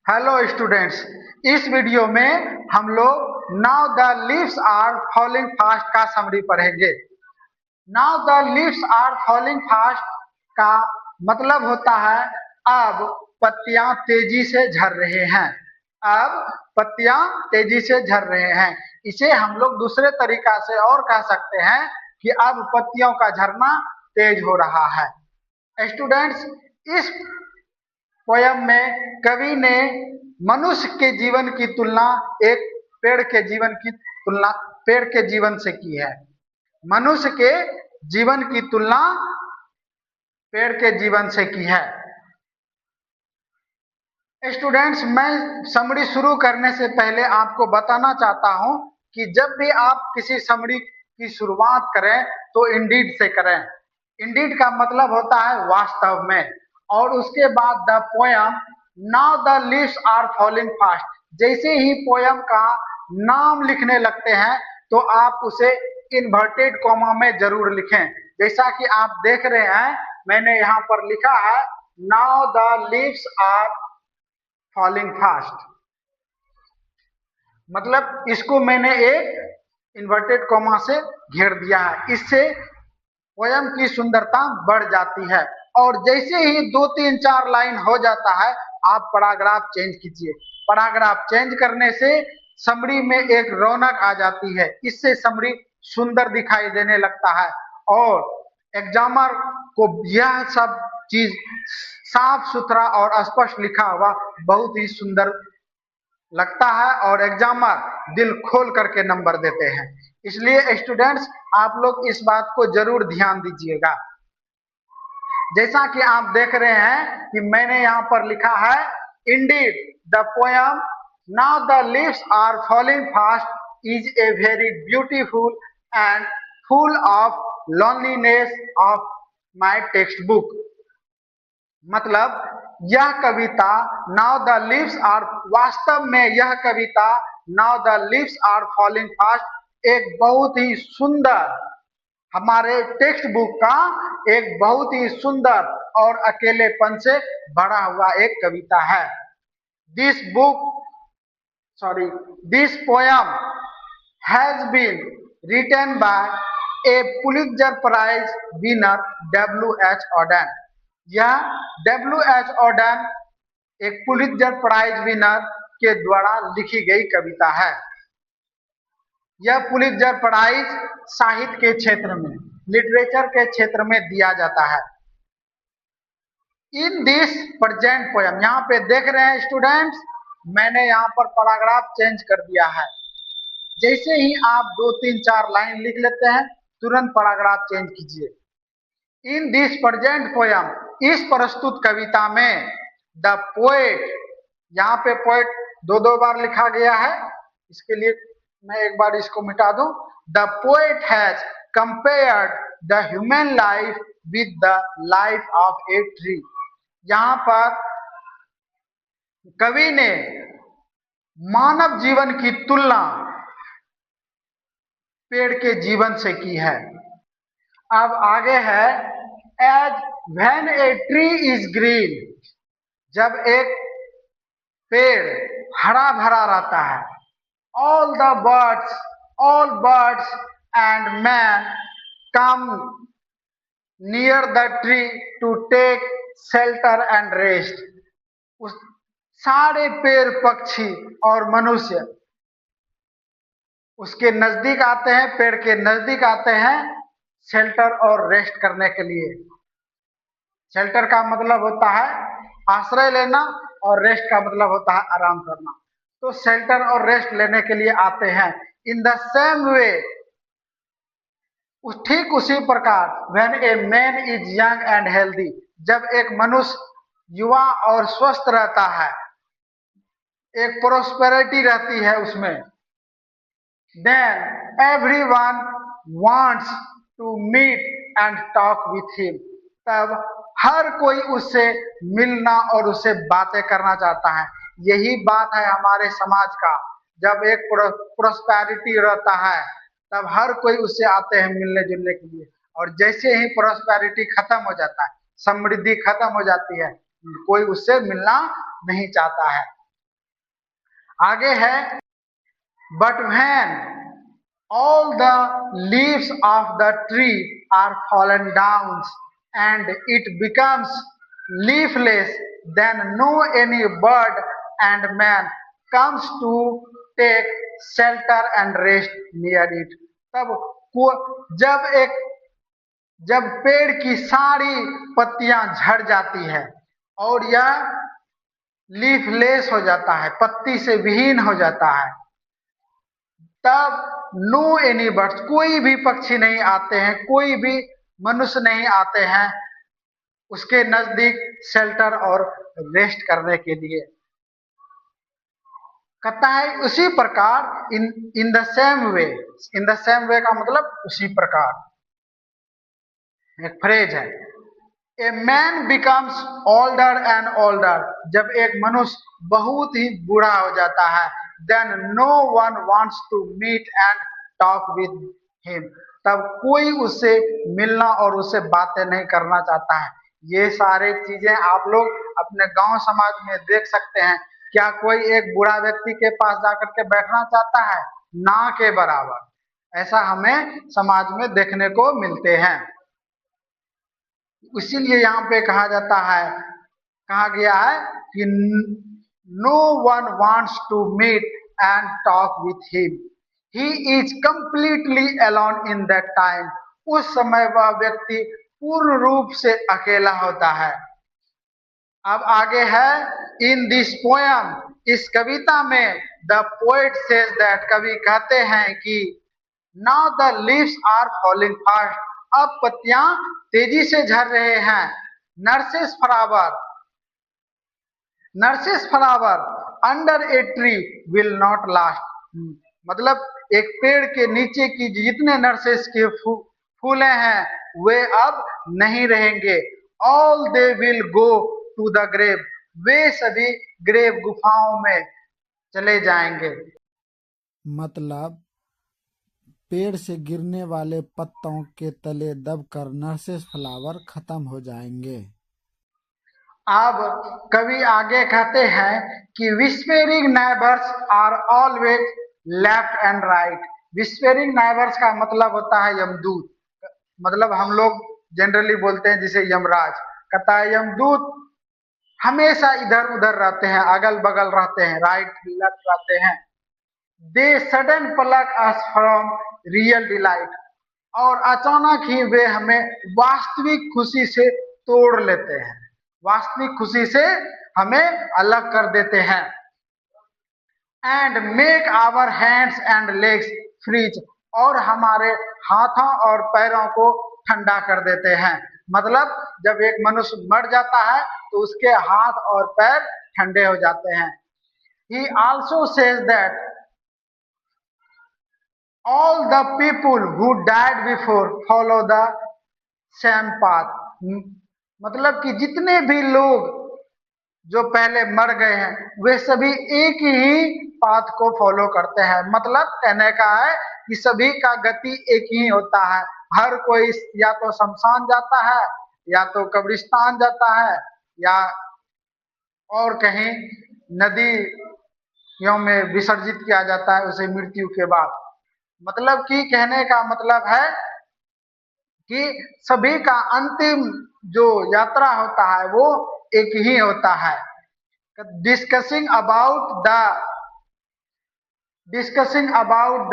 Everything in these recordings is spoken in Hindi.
हेलो स्टूडेंट्स, इस वीडियो में हम लोग now the leaves are falling fast का समरी पढ़ेंगे। Now the leaves are falling fast का मतलब होता है अब पत्तियां तेजी से झड़ रहे हैं। अब पत्तियां तेजी से झड़ रहे हैं। इसे हम लोग दूसरे तरीका से और कह सकते हैं कि अब पत्तियों का झड़ना तेज हो रहा है। स्टूडेंट्स, इस पोयम में कवि ने मनुष्य के जीवन की तुलना एक पेड़ के जीवन से की है। मनुष्य के जीवन की तुलना पेड़ के जीवन से की है। स्टूडेंट्स, मैं समरी शुरू करने से पहले आपको बताना चाहता हूं कि जब भी आप किसी समरी की शुरुआत करें तो इंडीड से करें। इंडीड का मतलब होता है वास्तव में, और उसके बाद the poem now the leaves are falling fast. जैसे ही पोयम का नाम लिखने लगते हैं तो आप उसे इन्वर्टेड कॉमा में जरूर लिखें। जैसा कि आप देख रहे हैं, मैंने यहाँ पर लिखा है now the leaves are falling fast, मतलब इसको मैंने एक इन्वर्टेड कॉमा से घेर दिया है। इससे पोयम की सुंदरता बढ़ जाती है। और जैसे ही 2 3 4 लाइन हो जाता है आप पैराग्राफ चेंज कीजिए। पैराग्राफ चेंज करने से समरी में एक रौनक आ जाती है। इससे समरी सुंदर दिखाई देने लगता है और एग्जामर को यह सब चीज साफ सुथरा और स्पष्ट लिखा हुआ बहुत ही सुंदर लगता है और एग्जामर दिल खोल करके नंबर देते हैं। इसलिए स्टूडेंट्स, आप लोग इस बात को जरूर ध्यान दीजिएगा। जैसा कि आप देख रहे हैं कि मैंने यहाँ पर लिखा है indeed the poem now the leaves are falling fast is a very beautiful and full of loneliness of my text book. मतलब यह कविता नाउ द लीव्स आर, वास्तव में यह कविता now the leaves are falling fast एक बहुत ही सुंदर, हमारे टेक्स्ट बुक का एक बहुत ही सुंदर और अकेलेपन से भरा हुआ एक कविता है। This poem has been written by a Pulitzer prize winner W.H. Auden. यह W.H. ऑडेन एक पुलित्जर प्राइज विनर के द्वारा लिखी गई कविता है। यह पुलित्जर प्राइज साहित्य के क्षेत्र में, लिटरेचर के क्षेत्र में दिया जाता है। इन दिस प्रेजेंट पोयम, यहाँ पे देख रहे हैं स्टूडेंट्स, मैंने यहाँ पर पैराग्राफ चेंज कर दिया है। जैसे ही आप 2 3 4 लाइन लिख लेते हैं तुरंत पैराग्राफ चेंज कीजिए। इन दिस प्रेजेंट पोयम, इस प्रस्तुत कविता में द पोएट, यहाँ पे पोएट 2 2 बार लिखा गया है, इसके लिए मैं एक बार इसको मिटा दूं। The poet has compared the human life with the life of a tree. यहाँ पर कवि ने मानव जीवन की तुलना पेड़ के जीवन से की है। अब आगे है as when a tree is green, जब एक पेड़ हरा भरा रहता है, all birds and man come near the tree to take shelter and rest। उस सारे पेड़ पक्षी और मनुष्य उसके नजदीक आते हैं, पेड़ के नजदीक आते हैं शेल्टर और रेस्ट करने के लिए। शेल्टर का मतलब होता है आश्रय लेना और रेस्ट का मतलब होता है आराम करना। तो शेल्टर और रेस्ट लेने के लिए आते हैं। इन द सेम वे, ठीक उसी प्रकार, when a man is young and healthy, जब एक मनुष्य युवा और स्वस्थ रहता है, एक प्रोस्पेरिटी रहती है उसमें, then everyone wants to meet and talk with him, तब हर कोई उससे मिलना और उससे बातें करना चाहता है। यही बात है हमारे समाज का। जब एक प्रोस्पेरिटी रहता है तब हर कोई उससे आते हैं मिलने जुलने के लिए, और जैसे ही प्रोस्पेरिटी खत्म हो जाता है, समृद्धि खत्म हो जाती है, कोई उससे मिलना नहीं चाहता है। आगे है, but when all the leaves of the tree are fallen down and it becomes leafless, then no any bird and man comes to take shelter and rest near it. तब जब पेड़ की सारी पत्तियां झड़ जाती है और यह लीफलेस हो जाता है, पत्ती से विहीन हो जाता है, तब नो एनी बर्ड्स, कोई भी पक्षी नहीं आते हैं, कोई भी मनुष्य नहीं आते हैं उसके नजदीक शेल्टर और रेस्ट करने के लिए। कहता है उसी प्रकार, in the same way, in the same way का मतलब उसी प्रकार, एक फ्रेज है। A man becomes older and older, जब एक मनुष्य बहुत ही बूढ़ा हो जाता है, then no one wants to meet and talk with him, तब कोई उससे मिलना और उससे बातें नहीं करना चाहता है। ये सारे चीजें आप लोग अपने गांव समाज में देख सकते हैं। क्या कोई एक बूढ़ा व्यक्ति के पास जाकर के बैठना चाहता है? ना के बराबर। ऐसा हमें समाज में देखने को मिलते हैं। इसीलिए यहाँ पे कहा जाता है, कहा गया है कि no one wants to meet and talk with him, he is completely alone in that time, उस समय वह व्यक्ति पूर्ण रूप से अकेला होता है। अब आगे है, इन दिस पोयम, इस कविता में द पोएट सेज दैट, कवि कहते हैं कि now the leaves are falling fast, अब पत्तियां तेजी से झड़ रहे हैं। Nurses flower under a tree will not last, मतलब एक पेड़ के नीचे की जितने नर्सेस के फूले हैं वे अब नहीं रहेंगे। All they will go to the grave, वे सभी ग्रेव गुफाओं में चले जाएंगे। मतलब पेड़ से गिरने वाले पत्तों के तले दबकर नर्सेस फ्लावर खत्म हो जाएंगे। अब कवि आगे कहते हैं कि whispering neighbours are always left and right. Whispering neighbours का मतलब होता है यमदूत, मतलब हम लोग जनरली बोलते हैं जिसे यमराज। कहता है यमदूत हमेशा इधर उधर रहते हैं, अगल बगल रहते हैं, राइट लेफ्ट रहते हैं। They sudden pluck us from real delight, और अचानक ही वे हमें वास्तविक खुशी से तोड़ लेते हैं, वास्तविक खुशी से हमें अलग कर देते हैं। And make our hands and legs freeze, और हमारे हाथों और पैरों को ठंडा कर देते हैं। मतलब जब एक मनुष्य मर जाता है तो उसके हाथ और पैर ठंडे हो जाते हैं। He also says that all the people who died before follow the same path, मतलब कि जितने भी लोग जो पहले मर गए हैं वे सभी एक ही पाथ को फॉलो करते हैं। मतलब कहने का है कि सभी का गति एक ही होता है, हर कोई या तो शमशान जाता है या तो कब्रिस्तान जाता है या और कहीं नदियों में विसर्जित किया जाता है उसे मृत्यु के बाद। मतलब कि कहने का मतलब है कि सभी का अंतिम जो यात्रा होता है वो एक ही होता है। Discussing about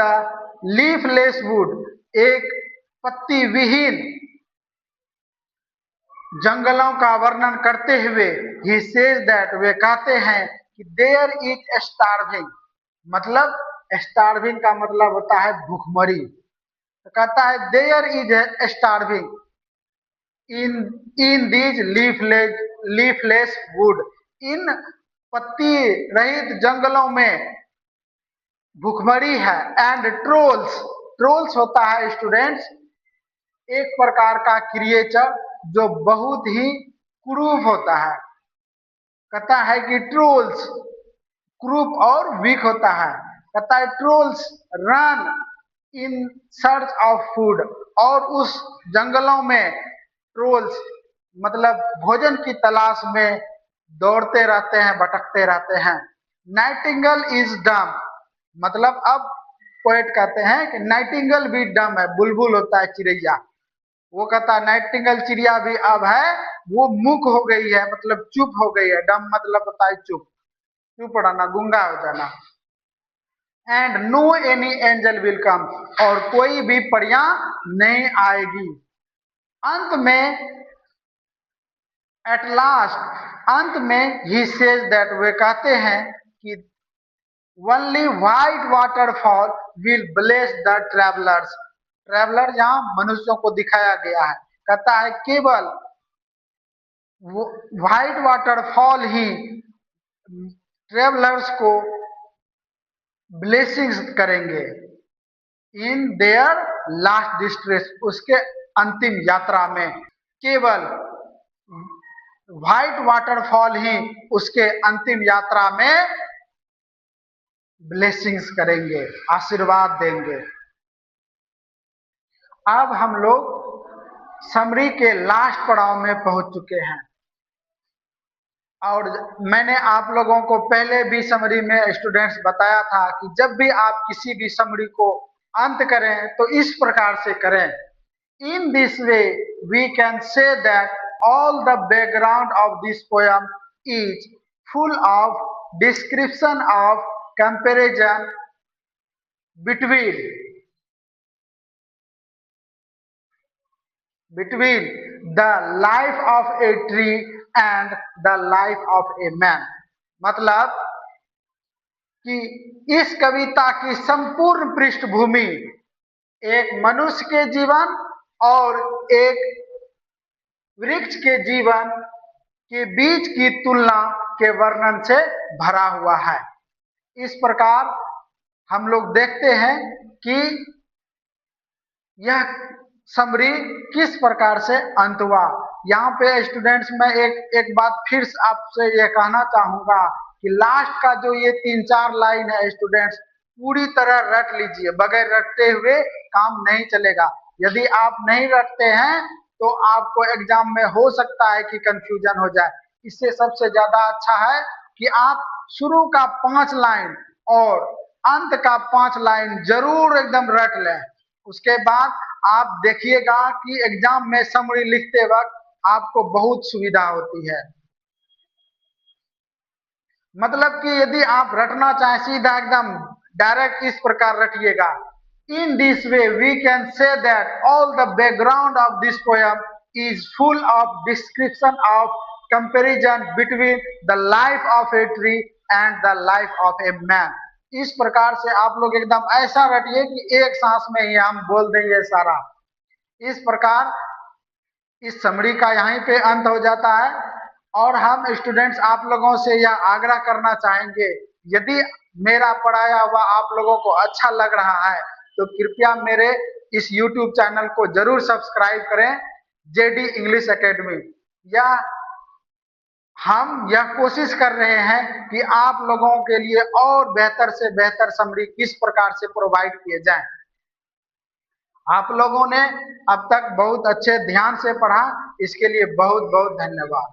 the leafless would, एक पत्ती विहीन जंगलों का वर्णन करते हुए ही सेज दैट, वे कहते हैं कि देयर इज स्टार्विंग, मतलब स्टार्विंग का मतलब होता है भूखमरी। तो कहता है there is starving in these leafless wood, इन पत्ती रहित जंगलों में भूखमरी है। एंड ट्रोल्स होता है स्टूडेंट्स एक प्रकार का क्रिएचर जो बहुत ही क्रूप होता है। कहता है कि ट्रोल्स क्रूप और वीक होता है। कहता है trolls run in search of food, और उस जंगलों में ट्रोल्स मतलब भोजन की तलाश में दौड़ते रहते हैं, भटकते रहते हैं। नाइटिंगेल इज डम, मतलब अब पोएट कहते हैं कि नाइटिंगेल भी डम है, बुलबुल होता है चिड़ैया, वो कहता है नाइटिंगेल चिड़िया भी अब है वो मूक हो गई है, मतलब चुप हो गई है। डम मतलब होता है चुप, चुप रहना, गूंगा हो जाना। And no any angel will come, और कोई भी परियां नहीं आएगी। अंत में एट लास्ट, अंत में ही सेज दैट, वे कहते हैं कि only white waterfall will bless the travellers, traveller यहाँ मनुष्यों को दिखाया गया है, कहता है केवल व्हाइट वाटरफॉल ही ट्रेवलर्स को ब्लेसिंग्स करेंगे इन देयर लास्ट डिस्ट्रेस, उसके अंतिम यात्रा में केवल व्हाइट वाटरफॉल ही उसके अंतिम यात्रा में ब्लेसिंग्स करेंगे, आशीर्वाद देंगे। अब हम लोग समरी के लास्ट पड़ाव में पहुंच चुके हैं, और मैंने आप लोगों को पहले भी समरी में स्टूडेंट्स बताया था कि जब भी आप किसी भी समरी को अंत करें तो इस प्रकार से करें। In this way we can say that all the background of this poem is full of description of comparison between the life of a tree and the life of a man, मतलब कि इस कविता की संपूर्ण पृष्ठभूमि एक मनुष्य के जीवन और एक वृक्ष के जीवन के बीच की तुलना के वर्णन से भरा हुआ है। इस प्रकार हम लोग देखते हैं कि यह समरी किस प्रकार से अंत हुआ। यहाँ पे स्टूडेंट्स मैं एक बात फिर आपसे यह कहना चाहूंगा कि लास्ट का जो ये 3-4 लाइन है स्टूडेंट्स, पूरी तरह रट लीजिए, बगैर रटते हुए काम नहीं चलेगा। यदि आप नहीं रटते हैं तो आपको एग्जाम में हो सकता है कि कंफ्यूजन हो जाए। इससे सबसे ज्यादा अच्छा है कि आप शुरू का 5 लाइन और अंत का 5 लाइन जरूर एकदम रट लें। उसके बाद आप देखिएगा कि एग्जाम में समरी लिखते वक्त आपको बहुत सुविधा होती है। मतलब कि यदि आप रटना चाहें सीधा एकदम डायरेक्ट इस प्रकार रटिएगा, in this way we can say that all the background of this poem is full of description of comparison between the life of a tree and the life of a man. इस प्रकार से आप लोग एकदम ऐसा रटिए कि एक सांस में ही हम बोल देंगे सारा। इस प्रकार इस समरी का यहीं पे अंत हो जाता है, और हम स्टूडेंट्स आप लोगों से यह आग्रह करना चाहेंगे, यदि मेरा पढ़ाया हुआ आप लोगों को अच्छा लग रहा है तो कृपया मेरे इस YouTube चैनल को जरूर सब्सक्राइब करें, जेडी इंग्लिश एकेडमी। हम यह कोशिश कर रहे हैं कि आप लोगों के लिए और बेहतर से बेहतर समरी किस प्रकार से प्रोवाइड किए जाएं। आप लोगों ने अब तक बहुत अच्छे ध्यान से पढ़ा, इसके लिए बहुत बहुत धन्यवाद।